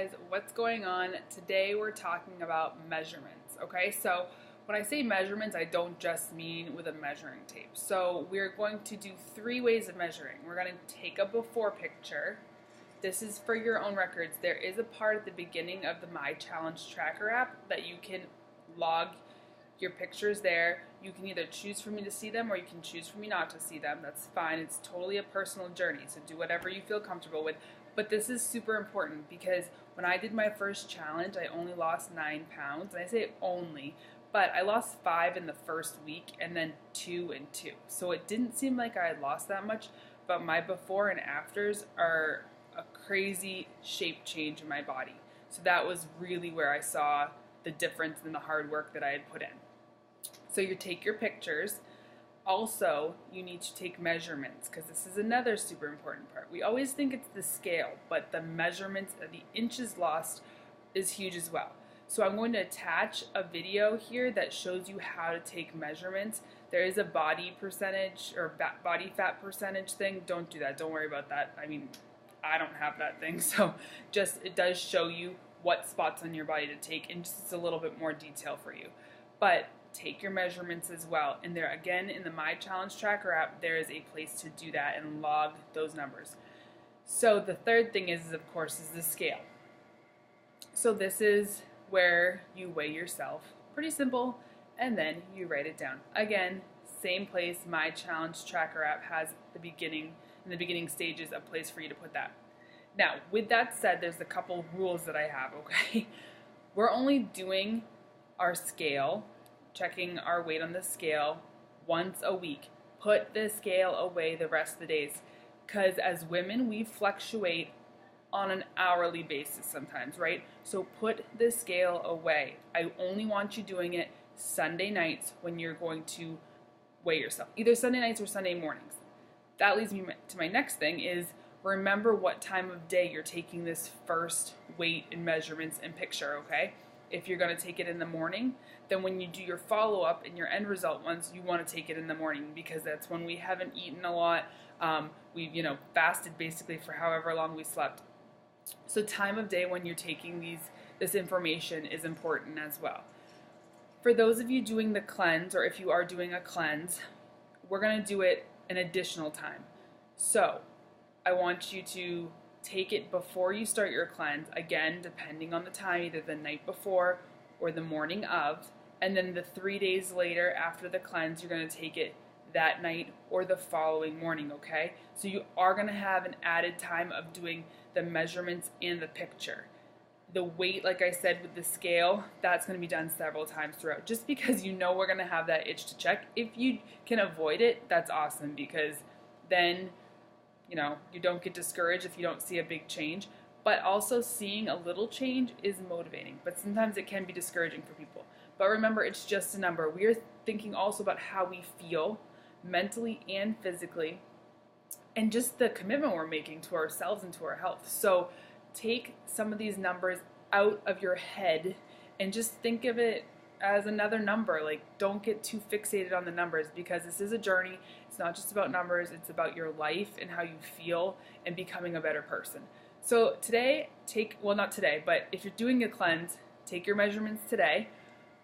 guys, what's going on? Today we're talking about measurements, okay? So when I say measurements, I don't just mean with a measuring tape. So we're going to do 3 ways of measuring. We're going to take a before picture. This is for your own records. There is a part at the beginning of the My Challenge Tracker app that you can log your pictures there. You can either choose for me to see them or you can choose for me not to see them. That's fine. It's totally a personal journey, so do whatever you feel comfortable with. But this is super important because when I did my first challenge, I only lost 9 pounds. And I say only, but I lost 5 in the first week and then 2 and 2. So it didn't seem like I had lost that much, but my before and afters are a crazy shape change in my body. So that was really where I saw the difference in the hard work that I had put in. So you take your pictures. Also, you need to take measurements because this is another super important part. We always think it's the scale, but the measurements of the inches lost is huge as well. So I'm going to attach a video here that shows you how to take measurements. There is a body percentage or body fat percentage thing. Don't do that. Don't worry about that. I mean, I don't have that thing. So just it does show you what spots on your body to take and just a little bit more detail for you. But take your measurements as well. And there again in the My Challenge Tracker app, there is a place to do that and log those numbers. So the third thing is of course is the scale. So this is where you weigh yourself. Pretty simple. And then you write it down. Again, same place. My Challenge Tracker app has in the beginning stages, a place for you to put that. Now, with that said, there's a couple rules that I have, okay? We're only doing our scale, checking our weight on the scale once a week. Put the scale away the rest of the days. Because as women, we fluctuate on an hourly basis sometimes, right? So put the scale away. I only want you doing it Sunday nights when you're going to weigh yourself. Either Sunday nights or Sunday mornings. That leads me to my next thing is remember what time of day you're taking this first weight and measurements and picture, okay? If you're going to take it in the morning, then when you do your follow-up and your end result ones, you want to take it in the morning because that's when we haven't eaten a lot. We've, fasted basically for however long we slept. So time of day when you're taking this information is important as well. For those of you doing the cleanse, or if you are doing a cleanse, we're going to do it an additional time. So I want you to take it before you start your cleanse, again, depending on the time, either the night before or the morning of, and then the 3 days later after the cleanse, you're going to take it that night or the following morning, okay? So you are going to have an added time of doing the measurements and the picture. The weight, like I said, with the scale, that's going to be done several times throughout, just because we're going to have that itch to check. If you can avoid it, that's awesome, because then you don't get discouraged if you don't see a big change, but also seeing a little change is motivating, but sometimes it can be discouraging for people. But remember, it's just a number. We are thinking also about how we feel mentally and physically, and just the commitment we're making to ourselves and to our health. So take some of these numbers out of your head and just think of it as another number. Like, don't get too fixated on the numbers because this is a journey. It's not just about numbers, it's about your life and how you feel and becoming a better person. So today, not today, but if you're doing a cleanse, take your measurements today.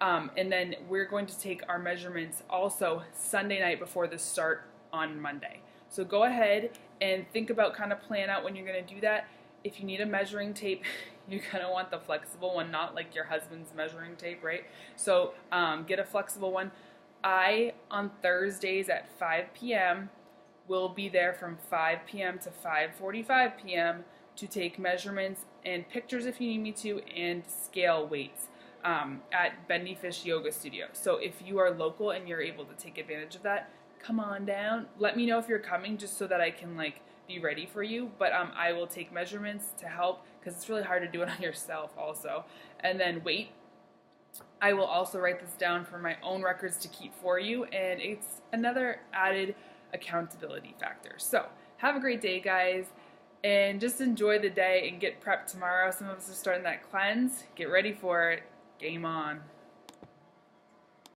And then we're going to take our measurements also Sunday night before the start on Monday. So go ahead and think about, kind of plan out when you're going to do that. If you need a measuring tape, you're going to want the flexible one, not like your husband's measuring tape, right? So get a flexible one. On Thursdays at 5 p.m., will be there from 5 p.m. to 5:45 p.m. to take measurements and pictures if you need me to, and scale weights at Bendy Fish Yoga Studio. So if you are local and you're able to take advantage of that, come on down. Let me know if you're coming just so that I can be ready for you. But I will take measurements to help because it's really hard to do it on yourself also. And then weight. I will also write this down for my own records to keep for you, and it's another added accountability factor. So have a great day, guys, and just enjoy the day and get prepped tomorrow. Some of us are starting that cleanse. Get ready for it. Game on.